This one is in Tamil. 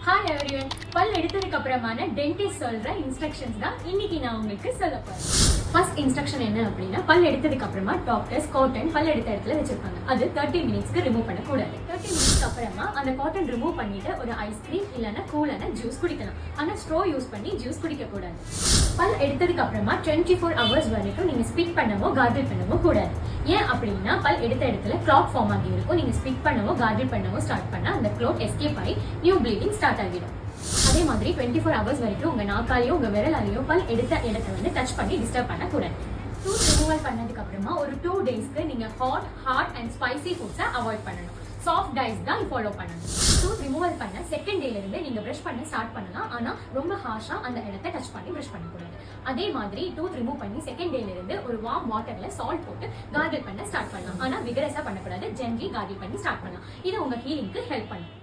Hi everyone. பல் எடுத்ததுக்கு அப்புறமான டென்டிஸ்ட் சொல்ற இன்ஸ்ட்ரக்ஷன்ஸ் தான் இன்னைக்கு நான் உங்களுக்கு சொல்ல போறேன். ஃபர்ஸ்ட் இன்ஸ்ட்ரக்ஷன் என்ன அப்படின்னா, பல் எடுத்ததுக்கு அப்புறமா டாக்டர்ஸ் காட்டன் பல் எடுத்த இடத்துல வச்சிருப்பாங்க. அது 30 மினிட்ஸ்க்கு ரிமூவ் பண்ணக்கூடாது. 30 மினிட்ஸ்க்கு அப்புறமா அந்த காட்டன் ரிமூவ் பண்ணிட்டு ஒரு ஐஸ்கிரீம் இல்லைன்னா கூலான ஜூஸ் குடிக்கலாம். ஆனா ஸ்ட்ரோ யூஸ் பண்ணி ஜூஸ் குடிக்க கூடாது. பல் எடுத்ததுக்கு அப்புறமா 24 ஹவர்ஸ் வரைக்கும் நீங்க ஸ்பிட் பண்ணவோ கார்கிள் பண்ணவோ கூடாது. ஏன் அப்படின்னா, பல் எடுத்த இடத்துல கிளாட் ஃபார்ம் ஆகி இருக்கும். நீங்க ஸ்பிட் பண்ணவோ கார்கிள் பண்ணவோ ஸ்டார்ட் பண்ணா அந்த கிளாட் எஸ்கேப் ஆகி நியூ ப்ளீடிங் ஸ்டார்ட் ஆகிடும். அதே மாதிரி 24 ஹவர்ஸ் வரைக்கும் உங்க நாக்காலையோ உங்க விரலாலையோ பல் எடுத்த இடத்தை வந்து டச் பண்ணி டிஸ்டர்ப் பண்ணக்கூடாது. டூத் ரிமூவல் பண்ணதுக்கு அப்புறமா ஒரு 2 டேஸ்க்கு நீங்க ஹாட் அண்ட் ஸ்பைசி ஃபுட்ஸை அவாய்ட் பண்ணணும். சாஃப்ட் டயட்ஸ் தான் ஃபாலோ பண்ணணும். டூத் ரிமூவல் பண்ண செகண்ட் டேல இருந்து நீங்க பிரஷ் பண்ண ஸ்டார்ட் பண்ணலாம். ஆனா ரொம்ப ஹார்ஷா அந்த இடத்தை டச் பண்ணி பிரஷ் பண்ணக்கூடாது. அதே மாதிரி டூத் ரிமூவ் பண்ணி செகண்ட் டேல இருந்து ஒரு வார்ம் வாட்டர்ல சால்ட் போட்டு கார்கிள் பண்ண ஸ்டார்ட் பண்ணலாம். ஆனா விகரஸா பண்ணக்கூடாது. ஜென்ட்லி கார்கிள் பண்ணி ஸ்டார்ட் பண்ணலாம். இது உங்க ஹீலிங்க்கு ஹெல்ப் பண்ணும்.